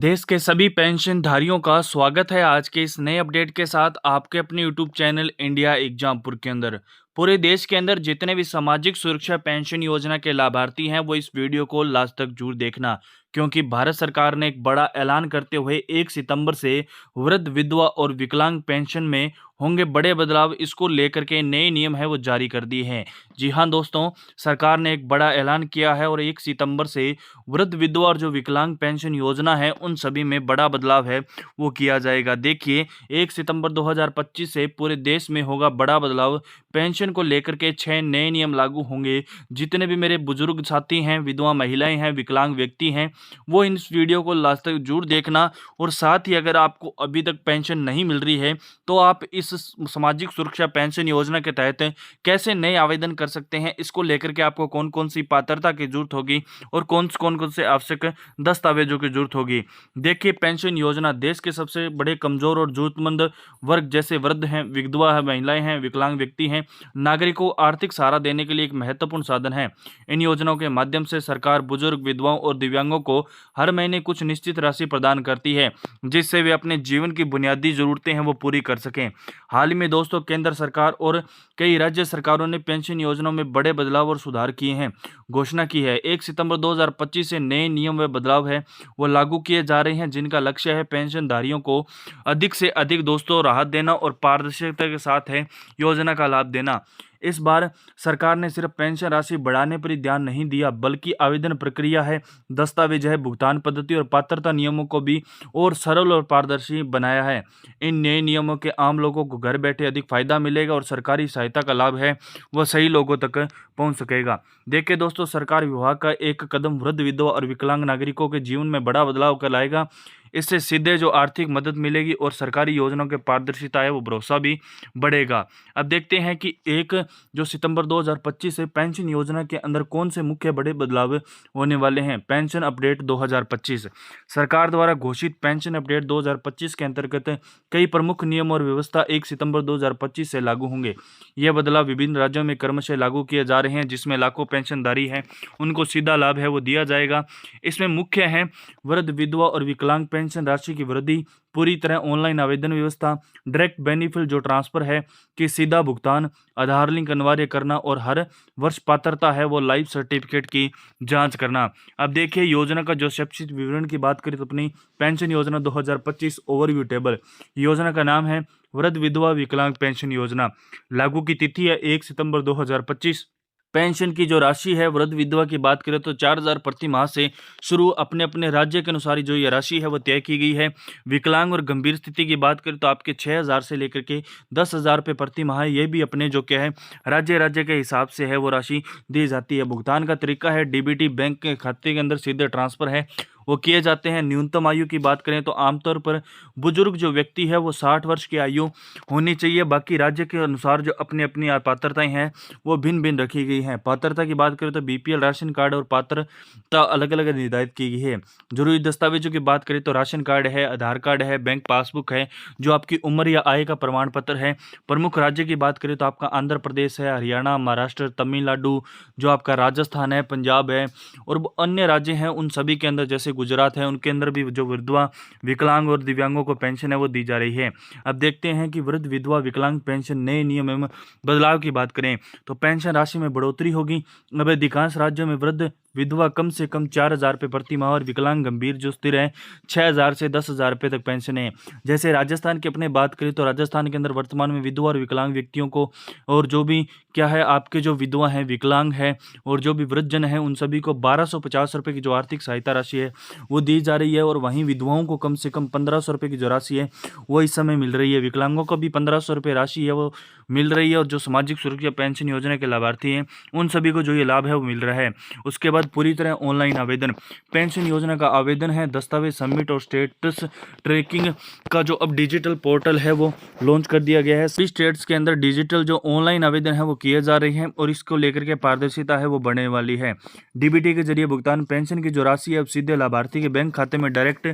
देश के सभी पेंशनधारियों का स्वागत है आज के इस नए अपडेट के साथ आपके अपने यूट्यूब चैनल इंडिया एग्जामपुर के अंदर। पूरे देश के अंदर जितने भी सामाजिक सुरक्षा पेंशन योजना के लाभार्थी हैं वो इस वीडियो को लास्ट तक जरूर देखना, क्योंकि भारत सरकार ने एक बड़ा ऐलान करते हुए 1 सितंबर से वृद्ध, विधवा और विकलांग पेंशन में होंगे बड़े बदलाव। इसको लेकर के नए नियम है वो जारी कर दिए हैं। जी हाँ दोस्तों, सरकार ने एक बड़ा ऐलान किया है और 1 सितंबर से वृद्ध, विधवा और जो विकलांग पेंशन योजना है उन सभी में बड़ा बदलाव है वो किया जाएगा। देखिए, 1 सितंबर 2025 से पूरे देश में होगा बड़ा बदलाव। पेंशन को लेकर के 6 नए नियम लागू होंगे। जितने भी मेरे बुजुर्ग साथी हैं, विधवा महिलाएं हैं, विकलांग व्यक्ति हैं, वो इन इस वीडियो को लास्ट तक जरूर देखना। और साथ ही अगर आपको अभी तक पेंशन नहीं मिल रही है तो आप इस सामाजिक सुरक्षा पेंशन योजना के तहत कैसे नए आवेदन कर सकते हैं, इसको लेकर के आपको कौन कौन सी पात्रता की जरूरत होगी और कौन कौन से आवश्यक दस्तावेजों की जरूरत होगी। देखिए, पेंशन योजना देश के सबसे बड़े कमजोर और जरूरतमंद वर्ग जैसे वृद्ध हैं, विधवा है, महिलाएं हैं, विकलांग व्यक्ति हैं, नागरिकों को आर्थिक सहारा देने के लिए एक महत्वपूर्ण साधन है। इन योजनाओं के माध्यम से सरकार बुजुर्ग, विधवाओं और दिव्यांगों को हर महीने कुछ निश्चित राशि प्रदान करती है, जिससे वे अपने जीवन की बुनियादी जरूरतें हैं वो पूरी कर सकें। हाल ही में दोस्तों, केंद्र सरकार और कई राज्य सरकारों ने पेंशन योजनाओं में बड़े बदलाव और सुधार किए हैं, घोषणा की है। 1 सितंबर 2025 से नए नियम व बदलाव है वो लागू किए जा रहे हैं, जिनका लक्ष्य है पेंशनधारियों को अधिक से अधिक दोस्तों राहत देना और पारदर्शिता के साथ है योजना का लाभ देना। इस बार सरकार ने सिर्फ पेंशन राशि बढ़ाने पर ही ध्यान नहीं दिया, बल्कि आवेदन प्रक्रिया है, दस्तावेज है, भुगतान पद्धति और पात्रता नियमों को भी और सरल और पारदर्शी बनाया है। इन नए नियमों के आम लोगों को घर बैठे अधिक फायदा मिलेगा और सरकारी सहायता का लाभ है वह सही लोगों तक पहुंच सकेगा। देखिए दोस्तों, सरकार विभाग का एक कदम वृद्ध, विधवा और विकलांग नागरिकों के जीवन में बड़ा बदलाव कर लाएगा। इससे सीधे जो आर्थिक मदद मिलेगी और सरकारी योजनाओं के पारदर्शिता है वो भरोसा भी बढ़ेगा। अब देखते हैं कि 1 जो सितंबर 2025 से पेंशन योजना के अंदर कौन से मुख्य बड़े बदलाव होने वाले हैं। पेंशन अपडेट 2025 सरकार द्वारा घोषित पेंशन अपडेट 2025 के अंतर्गत कई प्रमुख नियम और व्यवस्था 1 सितंबर 2025 से लागू होंगे। यह बदलाव विभिन्न राज्यों में क्रमशः लागू किए जा रहे हैं, जिसमें लाखों पेंशनधारी हैं उनको सीधा लाभ है वो दिया जाएगा। इसमें मुख्य है वृद्ध, विधवा और विकलांग पेंशन राशि की वृद्धि, पूरी तरह ऑनलाइन आवेदन व्यवस्था, डायरेक्ट बेनिफिट जो ट्रांसफर है कि सीधा भुगतान, आधार लिंक अनिवार्य करना और हर वर्ष पात्रता है वो लाइफ सर्टिफिकेट की जांच करना। अब देखिए, योजना का जो संक्षिप्त विवरण की बात करें तो अपनी पेंशन योजना 2025 ओवरव्यू टेबल। योजना का नाम है वृद्ध, विधवा, विकलांग पेंशन योजना। लागू की तिथि है 1 सितंबर 2025। पेंशन की जो राशि है, वृद्ध, विधवा की बात करें तो 4,000 प्रति माह से शुरू अपने अपने राज्य के अनुसार जो ये राशि है वो तय की गई है। विकलांग और गंभीर स्थिति की बात करें तो आपके 6,000 से लेकर के 10,000 रुपये प्रति माह है। ये भी अपने जो क्या है राज्य राज्य के हिसाब से है वो राशि दी जाती है। भुगतान का तरीका है डीबीटी बैंक के खाते के अंदर सीधे ट्रांसफर है वो किए जाते हैं। न्यूनतम आयु की बात करें तो आमतौर पर बुजुर्ग जो व्यक्ति है वो 60 वर्ष की आयु होनी चाहिए। बाकी राज्य के अनुसार जो अपनी अपनी पात्रताएं हैं वो भिन्न भिन्न रखी गई हैं। पात्रता की बात करें तो बीपीएल राशन कार्ड और पात्रता अलग अलग निर्धारित की गई है। जरूरी दस्तावेजों की बात करें तो राशन कार्ड है, आधार कार्ड है, बैंक पासबुक है, जो आपकी उम्र या आय का प्रमाण पत्र है। प्रमुख राज्य की बात करें तो आपका आंध्र प्रदेश है, हरियाणा, महाराष्ट्र, तमिलनाडु, जो आपका राजस्थान है, पंजाब है और अन्य राज्य हैं उन सभी के अंदर जैसे गुजरात है उनके अंदर भी जो विधवा, विकलांग और दिव्यांगों को पेंशन है वो दी जा रही है। अब देखते हैं कि वृद्ध, विधवा, विकलांग पेंशन नए नियम एवं बदलाव की बात करें तो पेंशन राशि में बढ़ोतरी होगी। अब अधिकांश राज्यों में वृद्ध, विधवा कम से कम 4,000 रुपये प्रति माह और विकलांग गंभीर जो स्थिर है 6,000 से 10,000 रुपये तक पेंशन है। जैसे राजस्थान की अपने बात करें तो राजस्थान के अंदर वर्तमान में विधवा और विकलांग व्यक्तियों को और जो भी क्या है आपके जो विधवा हैं, विकलांग है और जो भी वृद्धजन है उन सभी को 1,250 रुपये की जो आर्थिक सहायता राशि है वो दी जा रही है। और वहीं विधवाओं को कम से कम 1,500 रुपये की जो राशि है वो इस समय मिल रही है। विकलांगों को भी 1,500 रुपये राशि है वो मिल रही है और जो सामाजिक सुरक्षा पेंशन योजना के लाभार्थी हैं उन सभी को जो ये लाभ है वो मिल रहा है। उसके बाद पूरी तरह ऑनलाइन आवेदन। पेंशन योजना का आवेदन है, दस्तावेज सबमिट और स्टेटस ट्रैकिंग का जो अब डिजिटल पोर्टल है वो लॉन्च कर दिया गया है। सभी स्टेट्स के अंदर डिजिटल जो ऑनलाइन आवेदन है वो किए जा रहे हैं और इसको लेकर के पारदर्शिता है वो बढ़ने वाली है। डीबीटी के जरिए भुगतान पेंशन की जो राशि है अब सीधे लाभार्थी के बैंक खाते में डायरेक्ट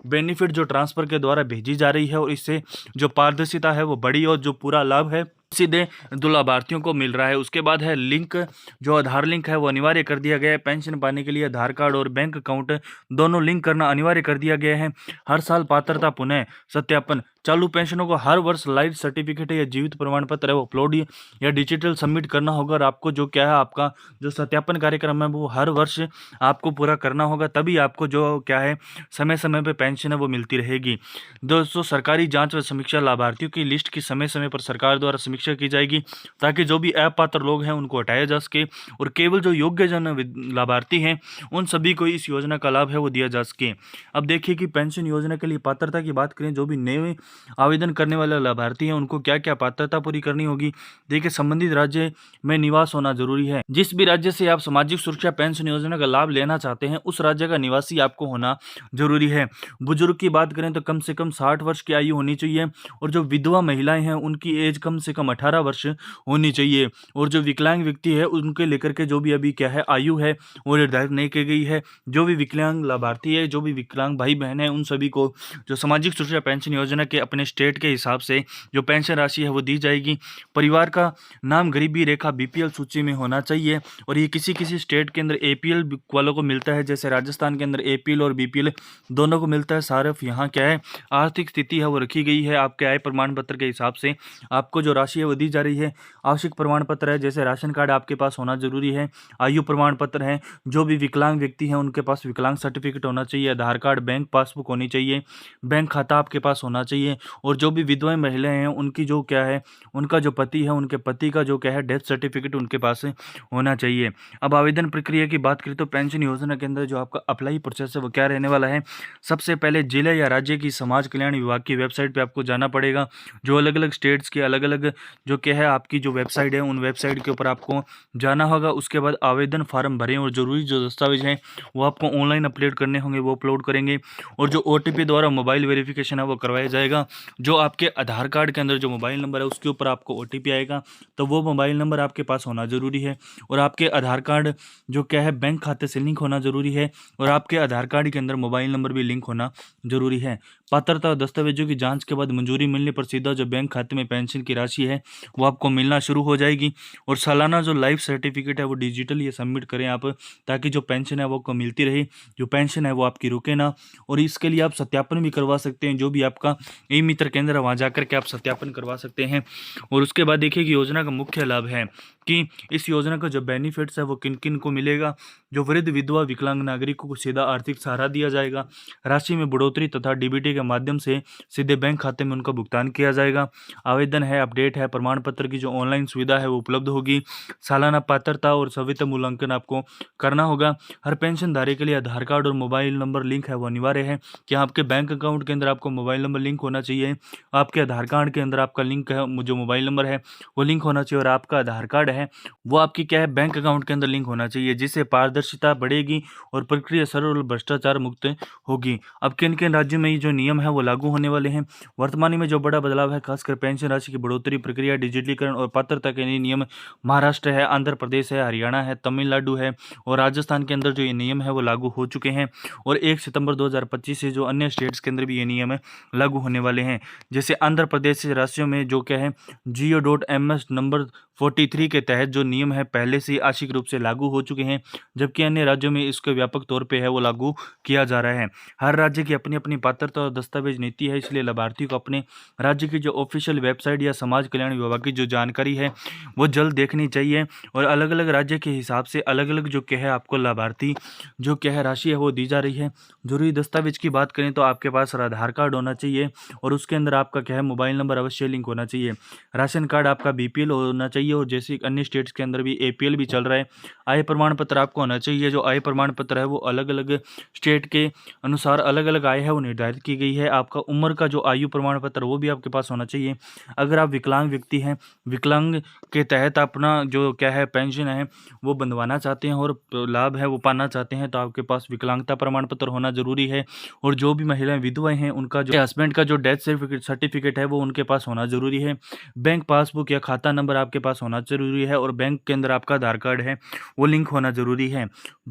बेनिफिट जो ट्रांसफर के द्वारा भेजी जा रही है और इससे जो पारदर्शिता है वो बढ़ी और जो पूरा लाभ है सीधे दो लाभार्थियों को मिल रहा है। उसके बाद है लिंक, जो आधार लिंक है वो अनिवार्य कर दिया गया है। पेंशन पाने के लिए आधार कार्ड और बैंक अकाउंट दोनों लिंक करना अनिवार्य कर दिया गया है। हर साल पात्रता पुनः सत्यापन, चालू पेंशनों को हर वर्ष लाइफ सर्टिफिकेट या जीवित प्रमाण पत्र है वो अपलोड या डिजिटल सबमिट करना होगा। और आपको जो क्या है आपका जो सत्यापन कार्यक्रम है वो हर वर्ष आपको पूरा करना होगा, तभी आपको जो क्या है समय समय पे पेंशन है वो मिलती रहेगी। दोस्तों, सरकारी जांच व समीक्षा, लाभार्थियों की लिस्ट की समय समय पर सरकार द्वारा समीक्षा की जाएगी ताकि जो भी अपात्र लोग हैं उनको हटाया जा सके और केवल जो योग्य जन लाभार्थी हैं उन सभी को इस योजना का लाभ है वो दिया जा सके। अब देखिए कि पेंशन योजना के लिए पात्रता की बात करें, जो भी नए आवेदन करने वाले लाभार्थी हैं उनको क्या क्या पात्रता पूरी करनी होगी। देखिए, संबंधित राज्य में निवास होना जरूरी है। जिस भी राज्य से आप सामाजिक सुरक्षा पेंशन योजना का लाभ लेना चाहते हैं उस राज्य का निवासी आपको होना जरूरी है। बुजुर्ग की बात करें तो कम से कम 60 वर्ष की आयु होनी चाहिए और जो विधवा महिलाएं हैं उनकी एज कम से कम 18 वर्ष होनी चाहिए। और जो विकलांग व्यक्ति है उनके लेकर के जो भी अभी क्या है आयु है वो निर्धारित नहीं की गई है। जो भी विकलांग लाभार्थी है, जो भी विकलांग भाई बहन है, उन सभी को जो सामाजिक सुरक्षा पेंशन योजना के अपने स्टेट के हिसाब से जो पेंशन राशि है वो दी जाएगी। परिवार का नाम गरीबी रेखा बीपीएल सूची में होना चाहिए और ये किसी किसी स्टेट के अंदर एपीएल वालों को मिलता है, जैसे राजस्थान के अंदर एपीएल और बीपीएल दोनों को मिलता है। सारफ यहाँ क्या है आर्थिक स्थिति है वो रखी गई है, आपके आय प्रमाण पत्र के हिसाब से आपको जो राशि है वो दी जा रही है। आवश्यक प्रमाण पत्र है जैसे राशन कार्ड आपके पास होना जरूरी है, आयु प्रमाण पत्र है, जो भी विकलांग व्यक्ति हैं उनके पास विकलांग सर्टिफिकेट होना चाहिए, आधार कार्ड, बैंक पासबुक होनी चाहिए, बैंक खाता आपके पास होना चाहिए। और जो भी विधवाएं महिलाएं हैं उनकी जो क्या है उनका जो पति है उनके पति का जो क्या है डेथ सर्टिफिकेट उनके पास होना चाहिए। अब आवेदन प्रक्रिया की बात करें तो पेंशन योजना के अंदर जो आपका अप्लाई प्रोसेस है वो क्या रहने वाला है। सबसे पहले जिले या राज्य की समाज कल्याण विभाग की वेबसाइट पे आपको जाना पड़ेगा। जो अलग अलग स्टेट्स के अलग अलग जो क्या है आपकी जो वेबसाइट है उन वेबसाइट के ऊपर आपको जाना होगा। उसके बाद आवेदन फार्म भरें और जरूरी जो दस्तावेज हैं वो आपको ऑनलाइन अपलोड करने होंगे, वो अपलोड करेंगे। और जो ओटीपी द्वारा मोबाइल वेरिफिकेशन है वो करवाया जाएगा। जो आपके आधार कार्ड के अंदर जो मोबाइल नंबर है उसके ऊपर आपको ओटीपी आएगा, तो वो मोबाइल नंबर आपके पास होना जरूरी है। और आपके आधार कार्ड जो क्या है बैंक खाते से लिंक होना जरूरी है और आपके आधार कार्ड के अंदर मोबाइल नंबर भी लिंक होना जरूरी है। पात्रता और दस्तावेजों की जांच के बाद मंजूरी मिलने पर सीधा जो बैंक खाते में पेंशन की राशि है वो आपको मिलना शुरू हो जाएगी। और सालाना जो लाइफ सर्टिफिकेट है वो डिजिटल ये सबमिट करें आप, ताकि जो पेंशन है वो आपको मिलती रहे, जो पेंशन है वो आपकी रुके ना। और इसके लिए आप सत्यापन भी करवा सकते हैं, जो भी आपका ई मित्र केंद्र है वहाँ जाकर के आप सत्यापन करवा सकते हैं। और उसके बाद देखिए कि योजना का मुख्य लाभ है कि इस योजना का जो बेनिफिट्स है वो किन किन को मिलेगा। जो वृद्ध, विधवा, विकलांग नागरिकों को सीधा आर्थिक सहारा दिया जाएगा, राशि में बढ़ोतरी तथा डीबीटी के माध्यम से सीधे बैंक खाते में उनका भुगतान किया जाएगा। आवेदन है, अपडेट है, प्रमाण पत्र की जो ऑनलाइन सुविधा है वो उपलब्ध होगी। सालाना पात्रता और सविता मूल्यांकन आपको करना होगा। हर पेंशनधारी के लिए आधार कार्ड और मोबाइल नंबर लिंक है वो अनिवार्य है कि आपके बैंक अकाउंट के अंदर आपको मोबाइल नंबर लिंक होना चाहिए, आपके आधार कार्ड के अंदर आपका लिंक है जो मोबाइल नंबर है वो लिंक होना चाहिए और आपका आधार कार्ड है वो आपकी क्या है बैंक अकाउंट के अंदर लिंक होना चाहिए, जिससे पारदर्शिता बढ़ेगी और प्रक्रिया सरल और भ्रष्टाचार मुक्त होगी। अब किन किन राज्यों में ये जो नियम है वो लागू होने वाले हैं। वर्तमान में जो बड़ा बदलाव है खासकर पेंशन राशि की बढ़ोतरी, प्रक्रिया, डिजिटलीकरण और पात्रता के नए नियम महाराष्ट्र है, आंध्र प्रदेश है, हरियाणा है, तमिलनाडु है और राजस्थान के अंदर जो ये नियम है वो लागू हो चुके हैं। और 1 सितंबर 2025 से जो अन्य स्टेट्स के अंदर भी ये नियम है लागू होने वाले हैं। जैसे आंध्र प्रदेश से राशियों में जो क्या है GO.MS नंबर 43 के तहत जो नियम है पहले से आंशिक रूप से लागू हो चुके हैं, जबकि अन्य राज्यों में इसको व्यापक तौर पे है वो लागू किया जा रहा है। हर राज्य की अपनी अपनी पात्रता और दस्तावेज नीति है, इसलिए लाभार्थी को अपने राज्य की जो ऑफिशियल वेबसाइट या समाज कल्याण विभाग की जो जानकारी है वो जल्द देखनी चाहिए। और अलग अलग राज्य के हिसाब से अलग अलग जो क्या है आपको लाभार्थी जो क्या है राशि है वो दी जा रही है। जरूरी दस्तावेज की बात करें तो आपके पास आधार कार्ड होना चाहिए और उसके अंदर आपका क्या है मोबाइल नंबर अवश्य लिंक होना चाहिए। राशन कार्ड आपका बीपीएल होना चाहिए और जैसे अन्य स्टेट्स के अंदर भी एपीएल भी चल रहा है। आय प्रमाण पत्र आपको होना चाहिए। जो आय प्रमाण पत्र है वो अलग अलग स्टेट के अनुसार अलग अलग आय है वो निर्धारित की गई है। आपका उम्र का जो आयु प्रमाण पत्र वो भी आपके पास होना चाहिए। अगर आप विकलांग व्यक्ति हैं, विकलांग के तहत अपना जो क्या है पेंशन है वो बंधवाना चाहते हैं और लाभ है वो पाना चाहते हैं तो आपके पास विकलांगता प्रमाण पत्र होना जरूरी है। और जो भी महिलाएं विधवाएं हैं उनका जो हस्बैंड का जो डेथ सर्टिफिकेट है वो उनके पास होना जरूरी है। बैंक पासबुक या खाता नंबर आपके पास होना जरूरी ज़रूरी है और बैंक के अंदर आपका आधार कार्ड है वो लिंक होना ज़रूरी है।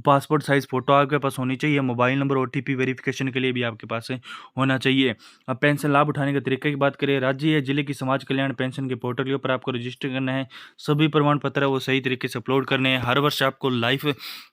पासपोर्ट साइज़ फ़ोटो आपके पास होनी चाहिए। मोबाइल नंबर ओटीपी वेरिफिकेशन के लिए भी आपके पास होना चाहिए। अब पेंशन लाभ उठाने के तरीके की बात करें, राज्य या जिले की समाज कल्याण पेंशन के पोर्टल के ऊपर आपको रजिस्टर करना है। सभी प्रमाण पत्र है वो सही तरीके से अपलोड करने हैं। हर वर्ष आपको लाइफ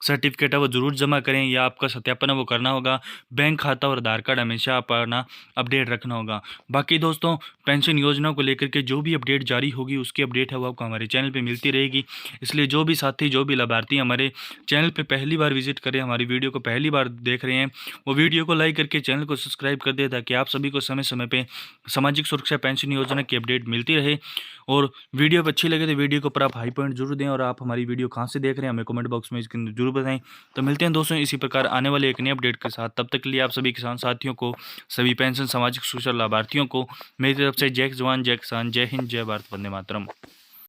सर्टिफिकेट है वो ज़रूर जमा करें या आपका सत्यापन है वो करना होगा। बैंक खाता और आधार कार्ड हमेशा अपना अपडेट रखना होगा। बाकी दोस्तों, पेंशन योजना को लेकर के जो भी अपडेट जारी होगी उसकी अपडेट है वो आपको हमारे चैनल पे मिलती रहेगी। इसलिए जो भी साथी, जो भी लाभार्थी हमारे चैनल पे पहली बार विजिट करें, हमारी वीडियो को पहली बार देख रहे हैं, वो वीडियो को लाइक करके चैनल को सब्सक्राइब कर दें ताकि आप सभी को समय समय पे सामाजिक सुरक्षा पेंशन योजना की अपडेट मिलती रहे। और वीडियो अच्छी लगे तो वीडियो के ऊपर आप हाई पॉइंट जरूर दें और आप हमारी वीडियो कहाँ से देख रहे हैं हमें कमेंट बॉक्स में इसके अंदर जरूर बताएं। तो मिलते हैं दोस्तों इसी प्रकार आने वाले एक नए अपडेट के साथ। तब तक के लिए आप सभी किसान साथियों को, सभी पेंशन सामाजिक सुरक्षा लाभार्थियों को मेरी तरफ से जय जवान, जय किसान, जय हिंद, जय भारत, वंदे मातरम।